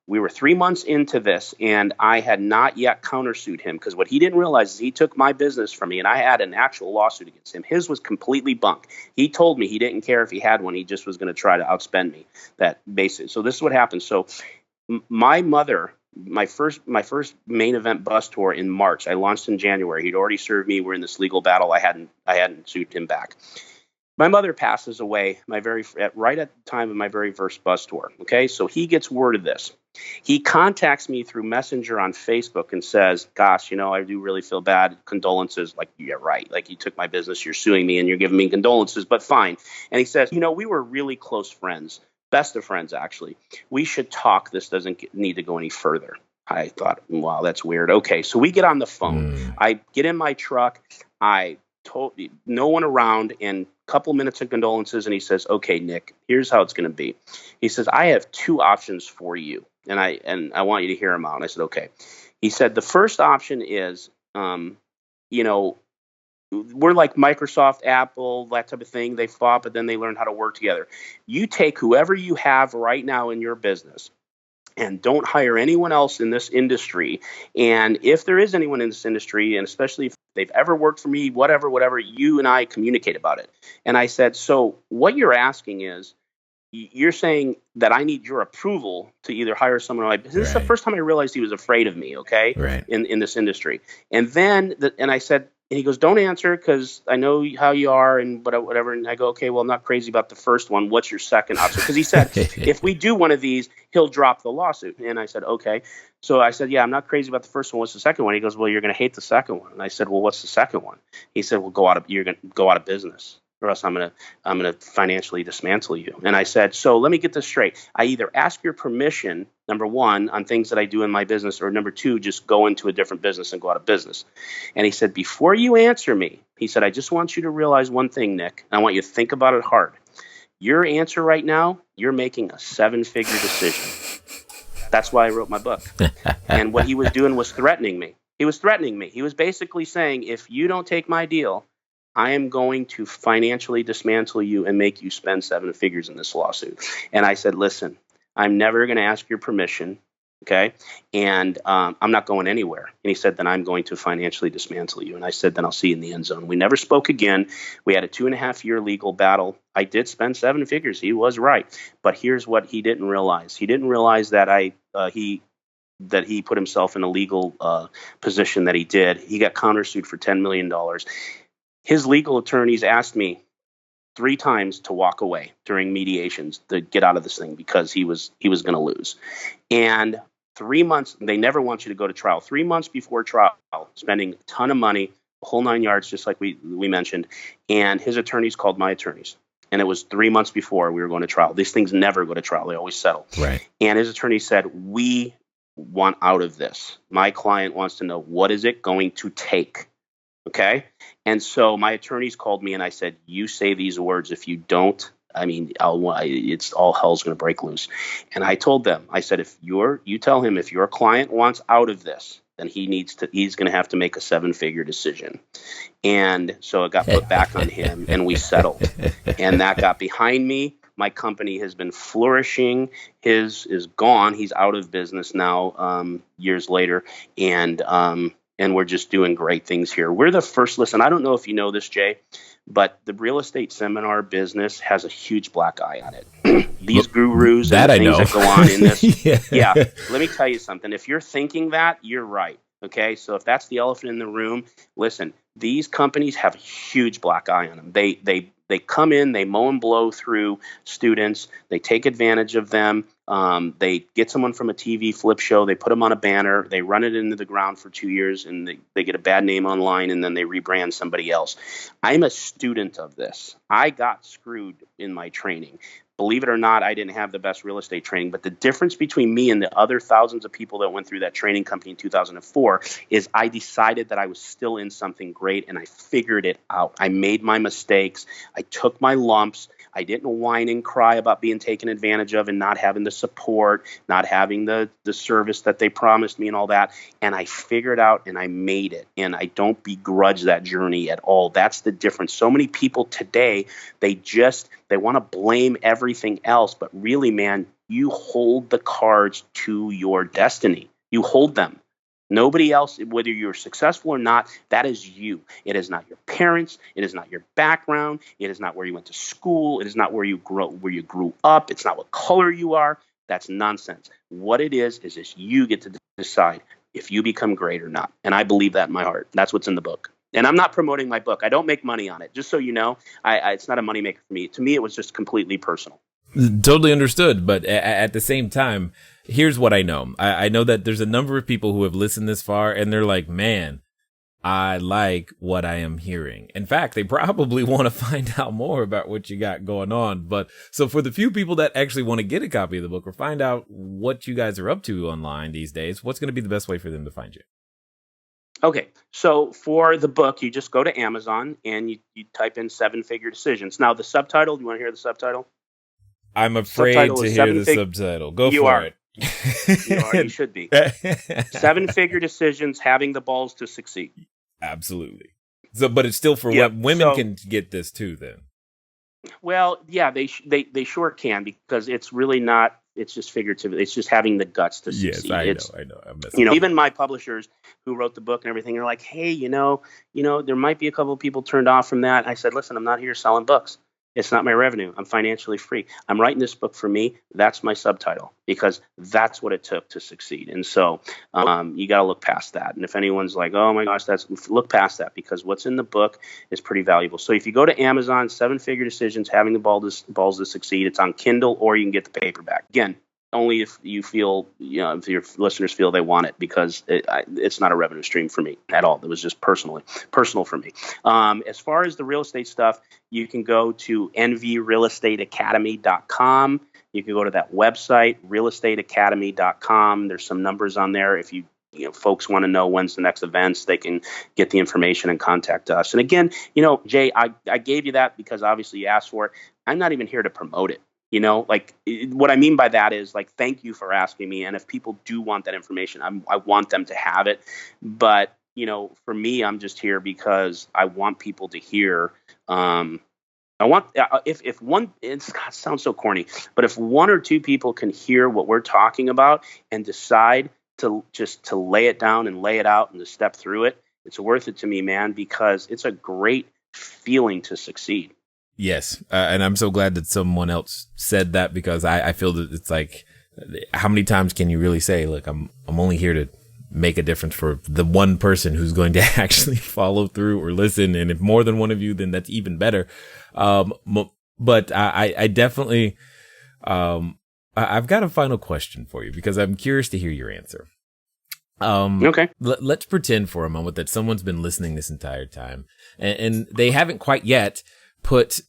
We were 3 months into this, and I had not yet countersued him, because what he didn't realize is he took my business from me, and I had an actual lawsuit against him. His was completely bunk. He told me he didn't care if he had one. He just was going to try to outspend me. That basic. So this is what happened. So my mother, my first main event bus tour in March, I launched in January. He'd already served me. We're in this legal battle. I hadn't sued him back. My mother passes away right at the time of my very first bus tour. Okay, so he gets word of this. He contacts me through Messenger on Facebook and says, "Gosh, I do really feel bad. Condolences." Like, yeah, right. Like, you took my business, you're suing me, and you're giving me condolences, but fine. And he says, "We were really close friends, best of friends, actually. We should talk. This doesn't need to go any further." I thought, wow, that's weird. Okay, so we get on the phone. I get in my truck. I told no one around, and a couple minutes of condolences, and he says, "Okay, Nick, here's how it's going to be." He says, "I have two options for you, and I want you to hear them out." And I said, "Okay." He said, "The first option is, we're like Microsoft, Apple, that type of thing. They fought, but then they learned how to work together. You take whoever you have right now in your business, and don't hire anyone else in this industry. And if there is anyone in this industry, and especially if they've ever worked for me, whatever, you and I communicate about it." And I said, "So what you're asking is, you're saying that I need your approval to either hire someone or this is the first time I realized he was afraid of me, okay, in this industry." And then, and I said, and he goes, "Don't answer, because I know how you are and whatever." And I go, "Okay, well, I'm not crazy about the first one. What's your second option?" Because he said, if we do one of these, he'll drop the lawsuit. And I said, "Okay." So I said, "Yeah, I'm not crazy about the first one. What's the second one?" He goes, "Well, you're going to hate the second one." And I said, "Well, what's the second one?" He said, "Well, you're going to go out of business, or else I'm going to financially dismantle you." And I said, "So let me get this straight. I either ask your permission, number one, on things that I do in my business, or number two, just go into a different business and go out of business." And he said, "Before you answer me," he said, "I just want you to realize one thing, Nick. I want you to think about it hard. Your answer right now, you're making a 7-figure decision." That's why I wrote my book. And what he was doing was threatening me. He was threatening me. He was basically saying, if you don't take my deal, I am going to financially dismantle you and make you spend 7 figures in this lawsuit. And I said, "Listen, I'm never going to ask your permission, okay? And I'm not going anywhere." And he said, "Then I'm going to financially dismantle you." And I said, "Then I'll see you in the end zone." We never spoke again. We had a 2.5-year legal battle. I did spend 7 figures. He was right. But here's what he didn't realize. He didn't realize that he put himself in a legal position that he did. He got countersued for $10 million. His legal attorneys asked me 3 times to walk away during mediations, to get out of this thing, because he was going to lose. And 3 months, they never want you to go to trial. 3 months before trial, spending a ton of money, the whole 9 yards, just like we mentioned. And his attorneys called my attorneys. And it was 3 months before we were going to trial. These things never go to trial. They always settle. Right. And his attorney said, "We want out of this. My client wants to know, what is it going to take?" Okay. And so my attorneys called me, and I said, "You say these words. If you don't, it's all hell's going to break loose." And I told them, I said, you tell him, if your client wants out of this, then he's going to have to make a 7-figure decision. And so it got put back on him, and we settled. And that got behind me. My company has been flourishing. His is gone. He's out of business now, years later. And we're just doing great things here. We're the first, listen, I don't know if you know this, Jay, but the real estate seminar business has a huge black eye on it. These gurus and the things that go on in this. Yeah. Let me tell you something. If you're thinking that, you're right. Okay. So if that's the elephant in the room, listen, these companies have a huge black eye on them. They come in, they mow and blow through students, they take advantage of them. They get someone from a TV flip show, they put them on a banner, they run it into the ground for 2 years, and they get a bad name online, and then they rebrand somebody else. I'm a student of this. I got screwed in my training. believe it or not, I didn't have the best real estate training, but the difference between me and the other thousands of people that went through that training company in 2004 is I decided that I was still in something great, and I figured it out. I made my mistakes. I took my lumps. I didn't whine and cry about being taken advantage of and not having the support, not having the service that they promised me and all that. And I figured out and I made it. And I don't begrudge that journey at all. That's the difference. So many people today, they want to blame everything else. But really, man, you hold the cards to your destiny. You hold them. Nobody else, whether you're successful or not, that is you. It is not your parents. It is not your background. It is not where you went to school. It is not where you grew up. It's not what color you are. That's nonsense. What it is just you get to decide if you become great or not. And I believe that in my heart. That's what's in the book. And I'm not promoting my book. I don't make money on it. Just so you know, it's not a moneymaker for me. To me, it was just completely personal. Totally understood. But at the same time, here's what I know. I know that there's a number of people who have listened this far and they're like, man, I like what I am hearing. In fact, they probably want to find out more about what you got going on. But so for the few people that actually want to get a copy of the book or find out what you guys are up to online these days, what's going to be the best way for them to find you? Okay, so for the book, you just go to Amazon and you type in 7-Figure Decisions. Now, the subtitle, do you want to hear the subtitle? I'm afraid to hear the subtitle. Go for it. You should be. 7-Figure Decisions, having the balls to succeed. Absolutely. So, but it's still for women can get this too then. Well, yeah, they sure can, because it's really not, it's just figurative. It's just having the guts to succeed. Yes, I know. Even my publishers who wrote the book and everything are like, hey, there might be a couple of people turned off from that. I said, listen, I'm not here selling books. It's not my revenue. I'm financially free. I'm writing this book for me. That's my subtitle, because that's what it took to succeed. And so you got to look past that. And if anyone's like, oh my gosh, look past that, because what's in the book is pretty valuable. So if you go to Amazon, 7-Figure Decisions, having the balls to succeed, it's on Kindle, or you can get the paperback. Again, only if you feel, if your listeners feel they want it, because it's not a revenue stream for me at all. It was just personal for me. As far as the real estate stuff, you can go to nvrealestateacademy.com. You can go to that website, realestateacademy.com. There's some numbers on there. If you folks want to know when's the next events, they can get the information and contact us. And again, Jay, I gave you that because obviously you asked for it. I'm not even here to promote it. What I mean by that is, thank you for asking me. And if people do want that information, I want them to have it. But, for me, I'm just here because I want people to hear. If one, it sounds so corny, but if one or two people can hear what we're talking about and decide to lay it down and lay it out and to step through it, it's worth it to me, man, because it's a great feeling to succeed. Yes. And I'm so glad that someone else said that, because I feel that it's like, how many times can you really say, look, I'm only here to make a difference for the one person who's going to actually follow through or listen. And if more than one of you, then that's even better. But I definitely, I've got a final question for you, because I'm curious to hear your answer. Okay. Let's pretend for a moment that someone's been listening this entire time and they haven't quite yet put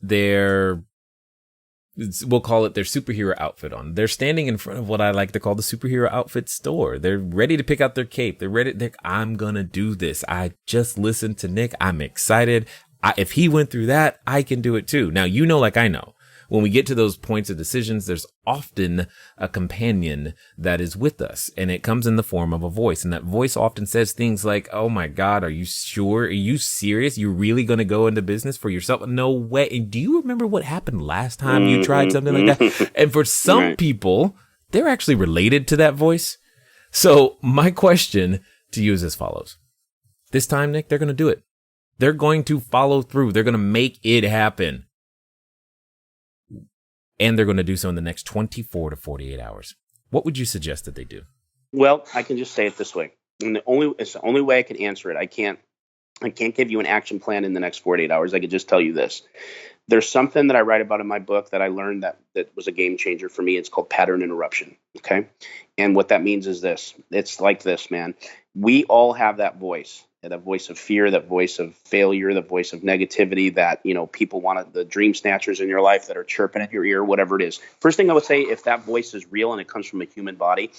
we'll call it their superhero outfit on. They're standing in front of what I like to call the superhero outfit store. They're ready to pick out their cape. I'm going to do this. I just listened to Nick. I'm excited. If he went through that, I can do it too. Now, like I know, when we get to those points of decisions, there's often a companion that is with us, and it comes in the form of a voice. And that voice often says things like, oh my God, are you sure? Are you serious? You're really going to go into business for yourself? No way. And do you remember what happened last time you tried something like that? And for some people, they're actually related to that voice. So my question to you is as follows. This time, Nick, they're going to do it. They're going to follow through. They're going to make it happen. And they're going to do so in the next 24 to 48 hours. What would you suggest that they do? Well, I can just say it this way. And it's the only way I can answer it. I can't give you an action plan in the next 48 hours. I could just tell you this. There's something that I write about in my book that I learned that was a game changer for me. It's called pattern interruption. Okay. And what that means is this. It's like this, man. We all have that voice. that voice of fear, that voice of failure, the voice of negativity that, people want the dream snatchers in your life that are chirping at your ear, whatever it is. First thing I would say, if that voice is real and it comes from a human body,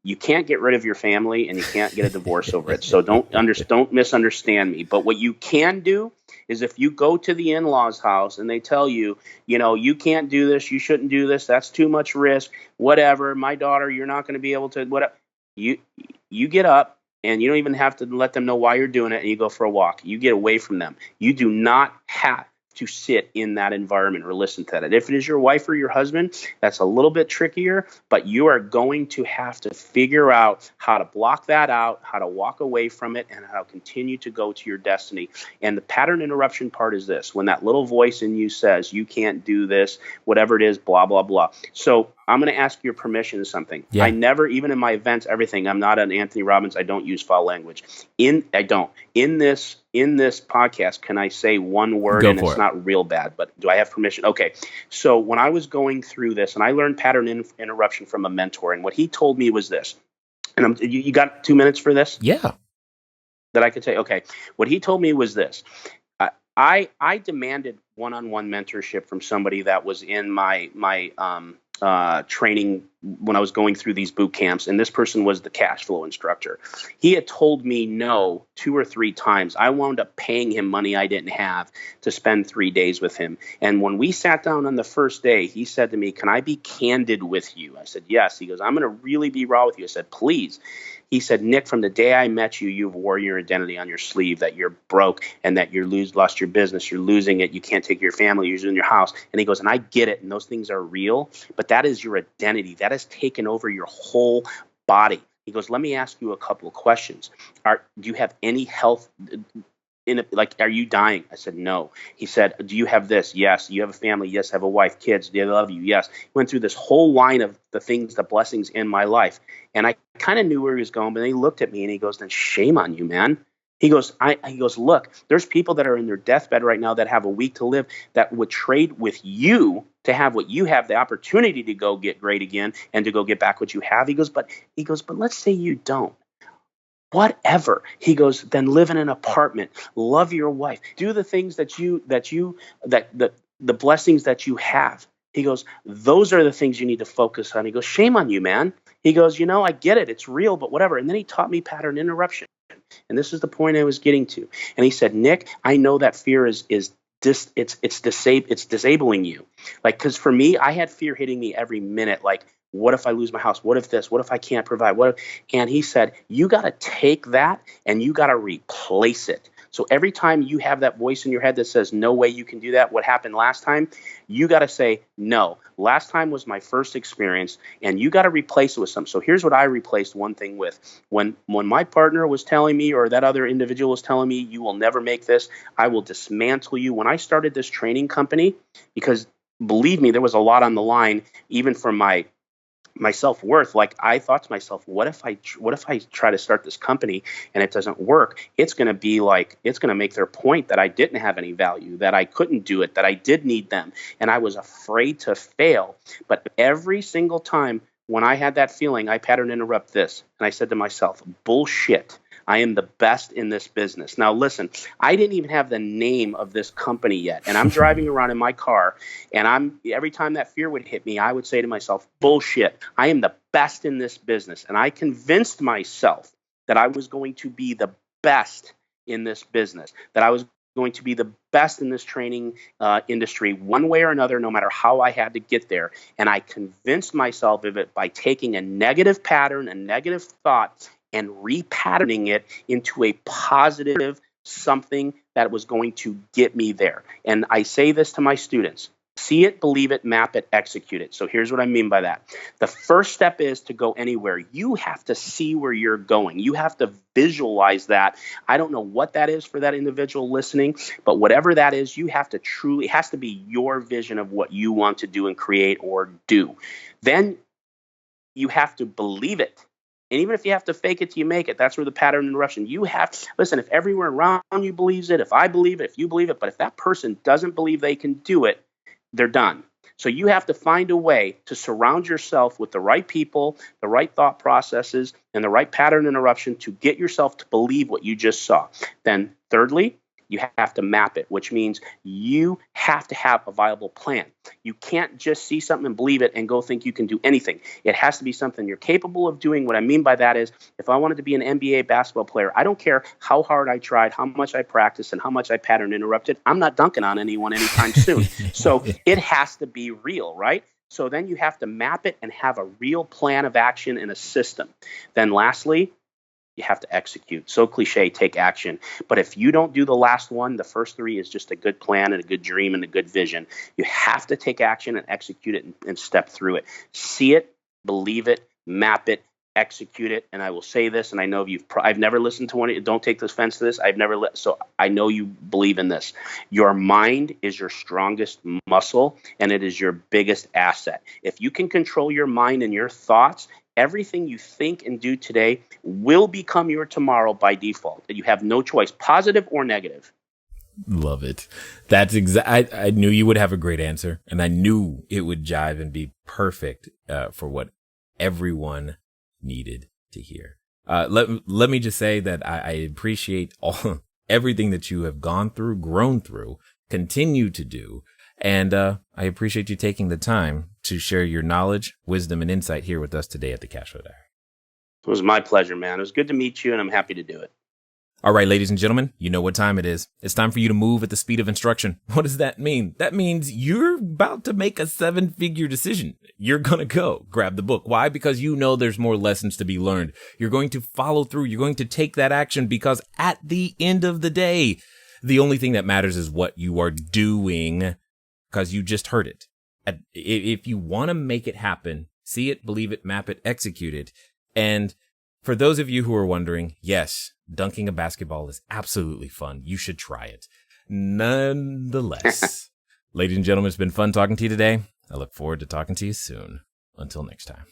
you can't get rid of your family and you can't get a divorce over it. So don't misunderstand me. But what you can do is if you go to the in-laws house and they tell you, you can't do this, you shouldn't do this, that's too much risk, whatever, my daughter, you're not going to be able to, whatever. You get up and you don't even have to let them know why you're doing it, and you go for a walk. You get away from them. You do not have to sit in that environment or listen to that. If it is your wife or your husband, that's a little bit trickier, but you are going to have to figure out how to block that out, how to walk away from it, and how to continue to go to your destiny. And the pattern interruption part is this: when that little voice in you says, you can't do this, whatever it is, blah, blah, blah. So I'm going to ask your permission to something. Yeah. I never, even in my events, everything, I'm not an Anthony Robbins. I don't use foul language. In this podcast, can I say one word? And it's not real bad, but do I have permission? Okay. So when I was going through this, and I learned pattern interruption from a mentor, and what he told me was this, and you got 2 minutes for this? Yeah. That I could say? Okay. What he told me was this. I demanded one-on-one mentorship from somebody that was in my training when I was going through these boot camps, and this person was the cash flow instructor. He had told me no 2 or 3 times. I wound up paying him money I didn't have to spend 3 days with him. And when we sat down on the first day, he said to me, "Can I be candid with you?" I said, "Yes." He goes, "I'm going to really be raw with you." I said, "Please." He said, "Nick, from the day I met you, you've worn your identity on your sleeve, that you're broke and that you lost your business, you're losing it, you can't take your family, you're losing your house." And he goes, "And I get it, and those things are real, but that is your identity. That has taken over your whole body." He goes, "Let me ask you a couple of questions. Do you have any health are you dying?" I said, "No." He said, "Do you have this?" "Yes." "Do you have a family?" "Yes." "Have a wife, kids? Do they love you?" "Yes." He went through this whole line of the things, the blessings in my life. And I kind of knew where he was going, but then he looked at me and he goes, "Then shame on you, man." He goes, "Look, there's people that are in their deathbed right now that have a week to live that would trade with you to have what you have, the opportunity to go get great again and to go get back what you have." He goes, but let's say you don't. Whatever." He goes, "Then live in an apartment, love your wife, do the things that the blessings that you have." He goes, "Those are the things you need to focus on." He goes, "Shame on you, man." He goes, "I get it. It's real, but whatever." And then he taught me pattern interruption. And this is the point I was getting to. And he said, "Nick, I know that fear is disabling you." Because for me, I had fear hitting me every minute. Like, what if I lose my house? What if this? What if I can't provide? And he said, you got to take that and you got to replace it. So every time you have that voice in your head that says, "No way you can do that. What happened last time?" You got to say, "No, last time was my first experience," and you got to replace it with something. So here's what I replaced one thing with. When my partner was telling me, or that other individual was telling me, "You will never make this. I will dismantle you." When I started this training company, because believe me, there was a lot on the line, even from my self-worth. Like, I thought to myself, what if I try to start this company and it doesn't work? It's going to make their point that I didn't have any value, that I couldn't do it, that I did need them. And I was afraid to fail. But every single time when I had that feeling, I pattern interrupt this. And I said to myself, bullshit. I am the best in this business. Now, listen, I didn't even have the name of this company yet. And I'm driving around in my car, and every time that fear would hit me, I would say to myself, bullshit, I am the best in this business. And I convinced myself that I was going to be the best in this business, that I was going to be the best in this training industry one way or another, no matter how I had to get there. And I convinced myself of it by taking a negative pattern, a negative thought, and repatterning it into a positive something that was going to get me there. And I say this to my students: see it, believe it, map it, execute it. So here's what I mean by that. The first step is to go anywhere. You have to see where you're going. You have to visualize that. I don't know what that is for that individual listening, but whatever that is, you have to truly, it has to be your vision of what you want to do and create or do. Then you have to believe it. And even if you have to fake it till you make it, that's where the pattern interruption. Listen, if everyone around you believes it, if I believe it, if you believe it, but if that person doesn't believe they can do it, they're done. So you have to find a way to surround yourself with the right people, the right thought processes, and the right pattern interruption to get yourself to believe what you just saw. Then thirdly, you have to map it, which means you have to have a viable plan. You can't just see something and believe it and go think you can do anything. It has to be something you're capable of doing. What I mean by that is, if I wanted to be an NBA basketball player, I don't care how hard I tried, how much I practiced, and how much I pattern interrupted. I'm not dunking on anyone anytime soon. So it has to be real, right? So then you have to map it and have a real plan of action and a system. Then lastly, you have to execute. So cliche, take action. But if you don't do the last one, the first three is just a good plan and a good dream and a good vision. You have to take action and execute it and step through it. See it, believe it, map it, execute it. And I will say this, and I know I've never listened to one. Don't take offense to this. So I know you believe in this. Your mind is your strongest muscle, and it is your biggest asset. If you can control your mind and your thoughts, everything you think and do today will become your tomorrow by default. You have no choice, positive or negative. Love it. That's I knew you would have a great answer, and I knew it would jive and be perfect for what everyone needed to hear. Let me just say that I appreciate everything that you have gone through, grown through, continue to do. And I appreciate you taking the time to share your knowledge, wisdom, and insight here with us today at the Cashflow Diary. It was my pleasure, man. It was good to meet you, and I'm happy to do it. All right, ladies and gentlemen, you know what time it is. It's time for you to move at the speed of instruction. What does that mean? That means you're about to make a 7-figure decision. You're going to go grab the book. Why? Because you know there's more lessons to be learned. You're going to follow through. You're going to take that action, because at the end of the day, the only thing that matters is what you are doing, because you just heard it. If you want to make it happen, see it, believe it, map it, execute it. And for those of you who are wondering, yes, dunking a basketball is absolutely fun. You should try it. Nonetheless, ladies and gentlemen, it's been fun talking to you today. I look forward to talking to you soon. Until next time.